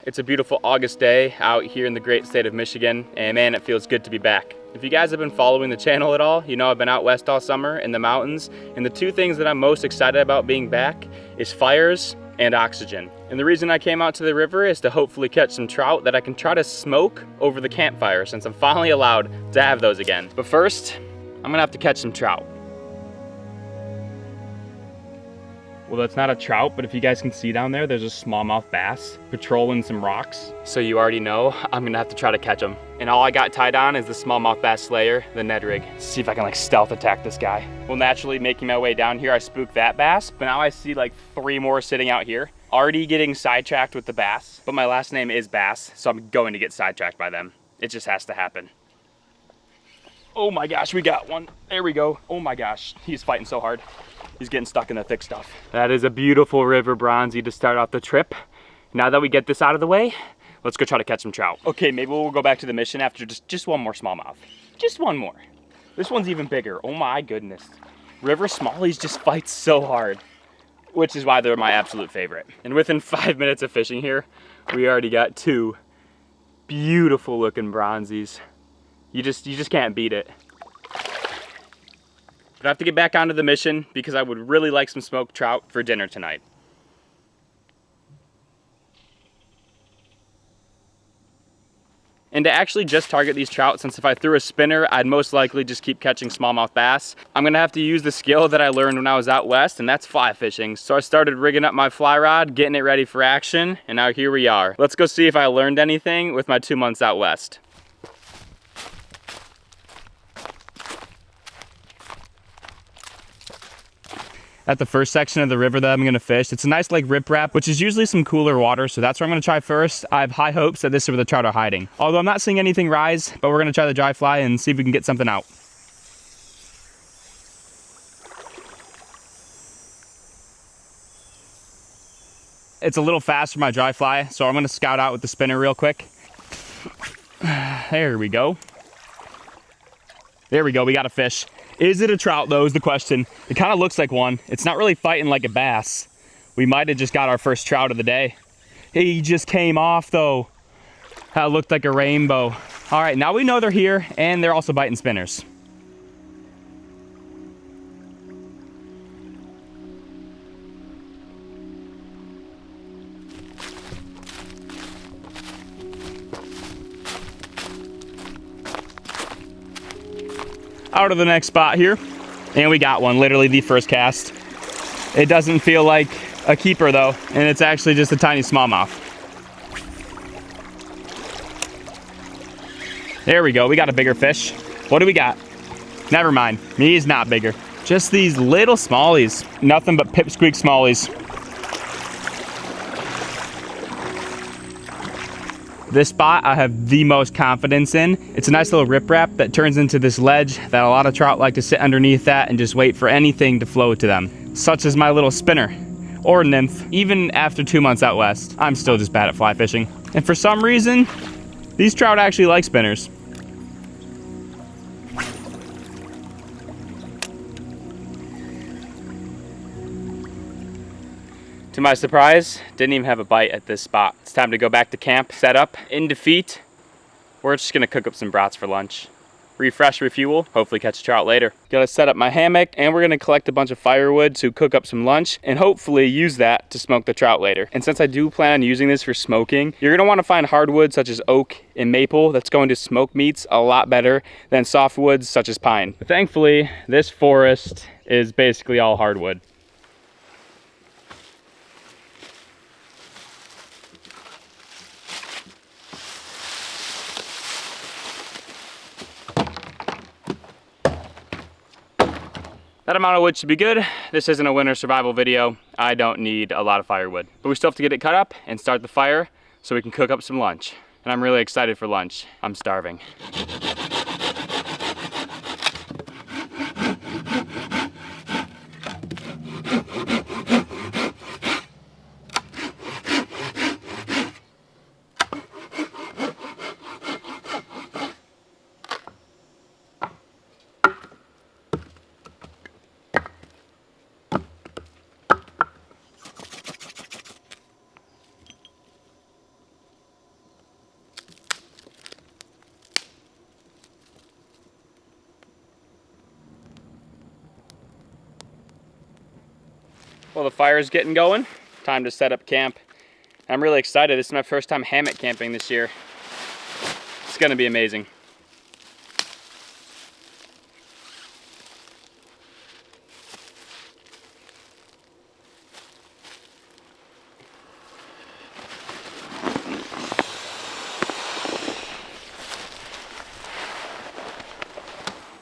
It's a beautiful August day out here in the great state of Michigan, and man, it feels good to be back. If you guys have been following the channel at all, you know I've been out west all summer in the mountains, and the two things that I'm most excited about being back is fires and oxygen. And the reason I came out to the river is to hopefully catch some trout that I can try to smoke over the campfire since I'm finally allowed to have those again. But first, I'm gonna have to catch some trout. Well, that's not a trout, but if you guys can see down there, there's a smallmouth bass patrolling some rocks. So you already know I'm gonna have to try to catch them. And all I got tied on is the smallmouth bass slayer, the Ned rig. See if I can like stealth attack this guy. Well, naturally making my way down here, I spooked that bass, but now I see like 3 more sitting out here. Already getting sidetracked with the bass, but my last name is Bass, so I'm going to get sidetracked by them. It just has to happen. Oh my gosh, we got one. There we go. Oh my gosh, he's fighting so hard. He's getting stuck in the thick stuff. That is a beautiful river bronzy to start off the trip. Now that we get this out of the way, let's go try to catch some trout. Okay, maybe we'll go back to the mission after just one more smallmouth. Just one more. This one's even bigger. Oh my goodness. River smallies just fight so hard, which is why they're my absolute favorite. And within 5 minutes of fishing here, we already got 2 beautiful looking bronzies. You just can't beat it. But I have to get back onto the mission because I would really like some smoked trout for dinner tonight. And to actually just target these trout, since if I threw a spinner, I'd most likely just keep catching smallmouth bass, I'm gonna have to use the skill that I learned when I was out west, and that's fly fishing. So I started rigging up my fly rod, getting it ready for action, and now here we are. Let's go see if I learned anything with my 2 months out west. At the first section of the river that I'm gonna fish, it's a nice like riprap, which is usually some cooler water, so that's where I'm gonna try first. I have high hopes that this is where the trout are hiding. Although I'm not seeing anything rise, but we're gonna try the dry fly and see if we can get something out. It's a little fast for my dry fly, so I'm gonna scout out with the spinner real quick. There we go. There we go, we got a fish. Is it a trout though is the question. It kind of looks like one. It's not really fighting like a bass. We might have just got our first trout of the day. He just came off though. That looked like a rainbow. All right, now we know they're here and they're also biting spinners. Out of the next spot here, and we got one, literally the first cast. It doesn't feel like a keeper though, and it's actually just a tiny smallmouth. There we go, we got a bigger fish. What do we got? Never mind, he's not bigger. Just these little smallies, nothing but pipsqueak smallies. This spot I have the most confidence in. It's a nice little riprap that turns into this ledge that a lot of trout like to sit underneath that and just wait for anything to flow to them, such as my little spinner or nymph. Even after 2 months out west, I'm still just bad at fly fishing. And for some reason, these trout actually like spinners. To my surprise, didn't even have a bite at this spot. It's time to go back to camp, set up, in defeat. We're just gonna cook up some brats for lunch. Refresh, refuel, hopefully catch a trout later. Gotta set up my hammock, and we're gonna collect a bunch of firewood to cook up some lunch, and hopefully use that to smoke the trout later. And since I do plan on using this for smoking, you're gonna wanna find hardwood such as oak and maple that's going to smoke meats a lot better than softwoods such as pine. But thankfully, this forest is basically all hardwood. That amount of wood should be good. This isn't a winter survival video. I don't need a lot of firewood. But we still have to get it cut up and start the fire so we can cook up some lunch. And I'm really excited for lunch. I'm starving. Well, the fire's getting going. Time to set up camp. I'm really excited. This is my first time hammock camping this year. It's gonna be amazing.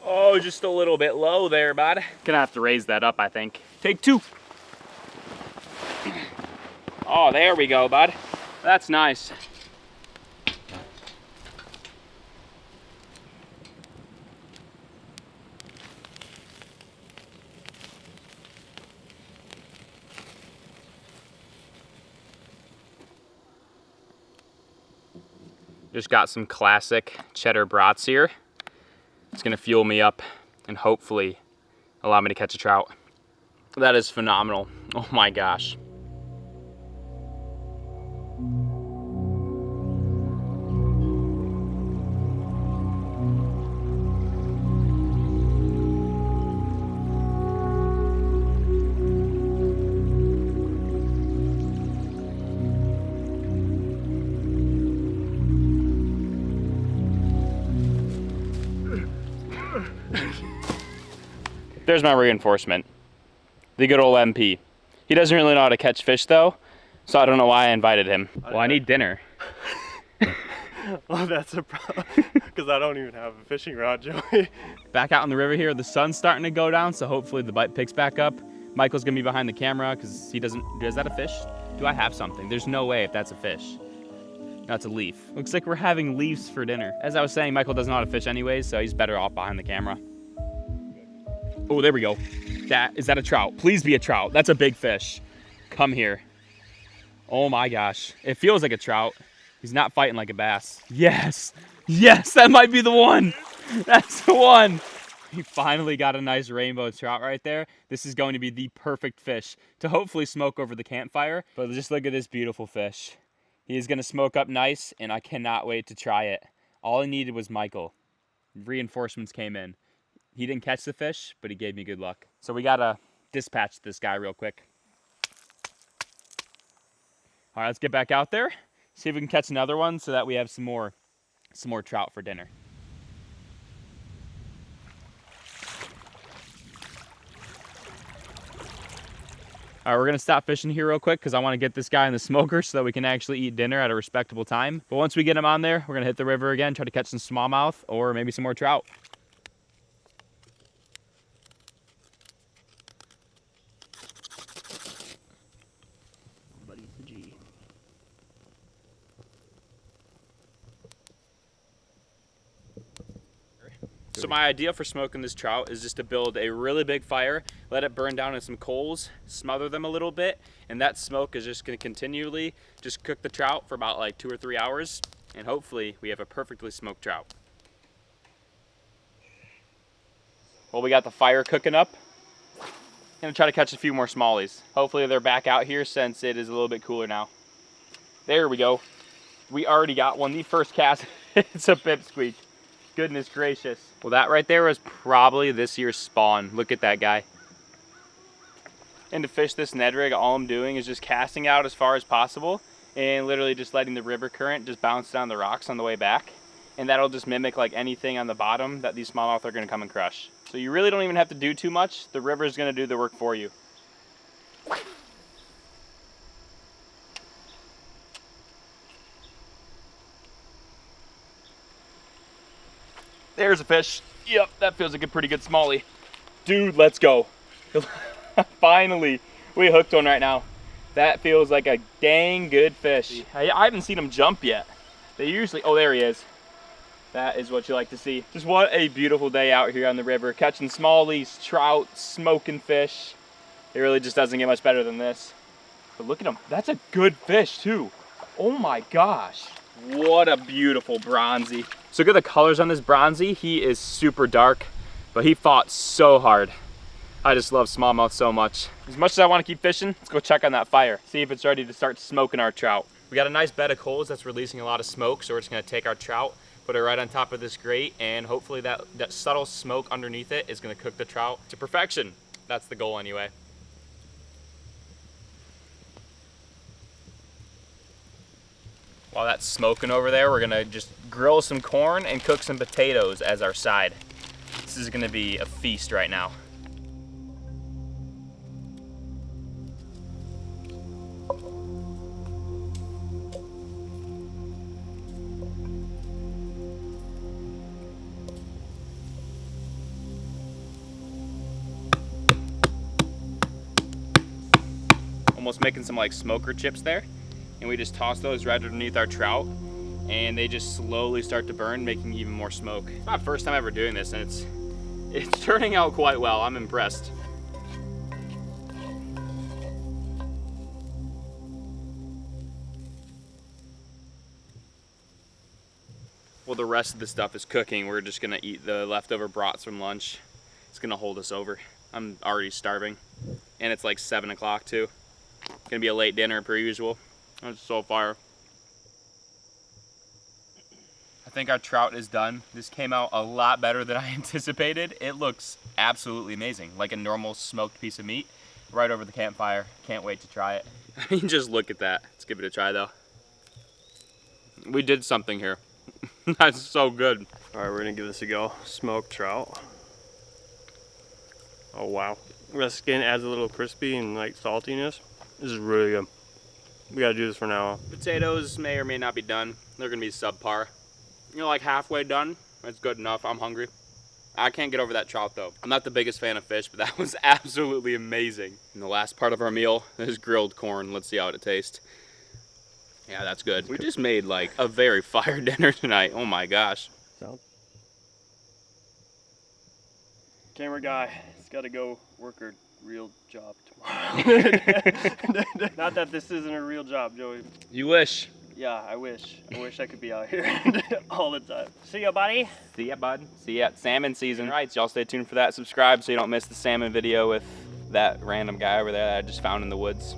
Oh, just a little bit low there, bud. Gonna have to raise that up, I think. Take two. Oh, there we go, bud. That's nice. Just got some classic cheddar brats here. It's gonna fuel me up and hopefully allow me to catch a trout. That is phenomenal. Oh my gosh. There's my reinforcement. The good old MP. He doesn't really know how to catch fish though, so I don't know why I invited him. Well, I need dinner. Well, that's a problem, because I don't even have a fishing rod, Joey. Back out in the river here, the sun's starting to go down, so hopefully the bite picks back up. Michael's gonna be behind the camera because he doesn't, is that a fish? Do I have something? There's no way if that's a fish. That's a leaf. Looks like we're having leaves for dinner. As I was saying, Michael doesn't know how to fish anyways, so he's better off behind the camera. Oh, there we go. Is that a trout? Please be a trout. That's a big fish. Come here. Oh my gosh. It feels like a trout. He's not fighting like a bass. Yes. Yes, that might be the one. That's the one. He finally got a nice rainbow trout right there. This is going to be the perfect fish to hopefully smoke over the campfire. But just look at this beautiful fish. He is going to smoke up nice, and I cannot wait to try it. All I needed was Michael. Reinforcements came in. He didn't catch the fish, but he gave me good luck. So we gotta dispatch this guy real quick. All right, let's get back out there. See if we can catch another one so that we have some more trout for dinner. All right, we're gonna stop fishing here real quick because I wanna get this guy in the smoker so that we can actually eat dinner at a respectable time. But once we get him on there, we're gonna hit the river again, try to catch some smallmouth or maybe some more trout. So my idea for smoking this trout is just to build a really big fire, let it burn down in some coals, smother them a little bit, and that smoke is just gonna continually just cook the trout for about like 2 or 3 hours, and hopefully we have a perfectly smoked trout. Well, we got the fire cooking up. I'm gonna try to catch a few more smallies. Hopefully they're back out here since it is a little bit cooler now. There we go. We already got one. The first cast, it's a pipsqueak. Goodness gracious. Well, that right there was probably this year's spawn. Look at that guy. And to fish this Ned rig, all I'm doing is just casting out as far as possible and literally just letting the river current just bounce down the rocks on the way back. And that'll just mimic like anything on the bottom that these smallmouth are gonna come and crush. So you really don't even have to do too much. The river's gonna do the work for you. There's a fish. Yep, that feels like a pretty good smallie. Dude, let's go. Finally, we hooked one right now. That feels like a dang good fish. I haven't seen him jump yet. They usually, oh, there he is. That is what you like to see. Just what a beautiful day out here on the river. Catching smallies, trout, smoking fish. It really just doesn't get much better than this. But look at him. That's a good fish too. Oh my gosh. What a beautiful bronzy. So look at the colors on this bronzy. He is super dark, but he fought so hard. I just love smallmouth so much. As much as I want to keep fishing, let's go check on that fire. See if it's ready to start smoking our trout. We got a nice bed of coals that's releasing a lot of smoke, so we're just gonna take our trout, put it right on top of this grate, and hopefully that subtle smoke underneath it is gonna cook the trout to perfection. That's the goal anyway. While that's smoking over there, we're gonna just grill some corn and cook some potatoes as our side. This is gonna be a feast right now. Almost making some like smoker chips there. And we just toss those right underneath our trout, and they just slowly start to burn, making even more smoke. It's my first time ever doing this, and it's turning out quite well. I'm impressed. Well, the rest of the stuff is cooking. We're just gonna eat the leftover brats from lunch. It's gonna hold us over. I'm already starving, and it's like 7 o'clock too. Gonna be a late dinner per usual. That's so fire. I think our trout is done. This came out a lot better than I anticipated. It looks absolutely amazing, like a normal smoked piece of meat right over the campfire. Can't wait to try it. I mean, just look at that. Let's give it a try though. We did something here. That's so good. All right, we're gonna give this a go. Smoked trout. Oh wow. The skin adds a little crispy and like saltiness. This is really good. We gotta do this for now. Potatoes may or may not be done. They're gonna be subpar. You know, like halfway done. That's good enough. I'm hungry. I can't get over that trout though. I'm not the biggest fan of fish, but that was absolutely amazing. And the last part of our meal is grilled corn. Let's see how it tastes. Yeah, that's good. We just made like a very fire dinner tonight. Oh my gosh. Camera guy has gotta go work a real job tomorrow. Not that this isn't a real job, Joey. You wish. Yeah, I wish. I wish I could be out here all the time. See ya, buddy. See ya, bud. See ya. Salmon season. All right, so y'all stay tuned for that. Subscribe so you don't miss the salmon video with that random guy over there that I just found in the woods.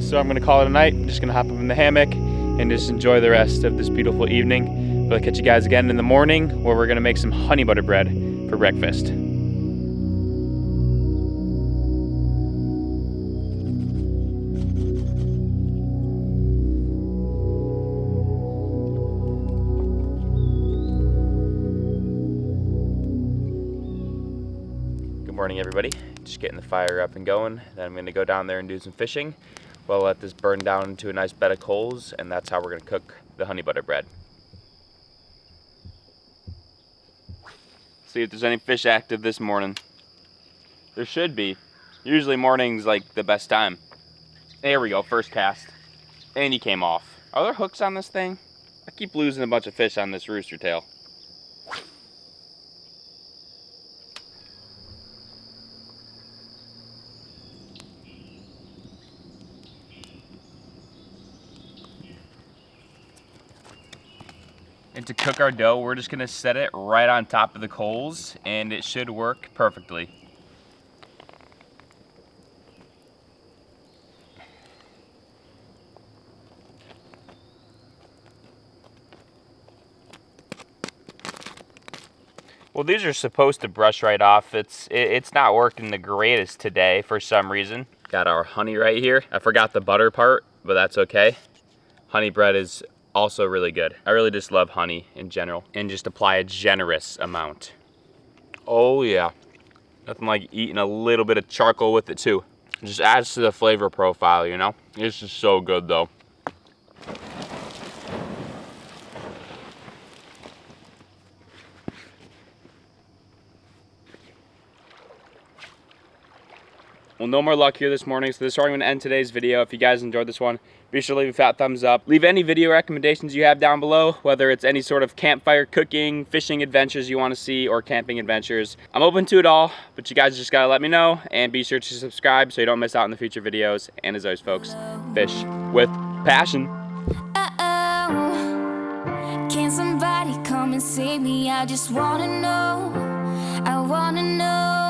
So I'm gonna call it a night. I'm just gonna hop up in the hammock and just enjoy the rest of this beautiful evening. But I'll catch you guys again in the morning where we're gonna make some honey butter bread for breakfast. Good morning, everybody. Just getting the fire up and going. Then I'm gonna go down there and do some fishing. We'll let this burn down into a nice bed of coals, and that's how we're gonna cook the honey butter bread. See if there's any fish active this morning. There should be. Usually morning's like the best time. There we go, first cast. And he came off. Are there hooks on this thing? I keep losing a bunch of fish on this rooster tail. And to cook our dough, we're just gonna set it right on top of the coals, and it should work perfectly. Well, these are supposed to brush right off. It's not working the greatest today for some reason. Got our honey right here. I forgot the butter part, but that's okay. Honey bread is also really good. I really just love honey in general, and just apply a generous amount. Oh yeah, nothing like eating a little bit of charcoal with it too. It just adds to the flavor profile, you know? It's just so good though. Well, no more luck here this morning, so this is where I'm going to end today's video. If you guys enjoyed this one, be sure to leave a fat thumbs up. Leave any video recommendations you have down below, whether it's any sort of campfire cooking, fishing adventures you want to see, or camping adventures. I'm open to it all, but you guys just got to let me know, and be sure to subscribe so you don't miss out on the future videos. And as always, folks, fish with passion. Can somebody come and save me? I just want to know. I want to know.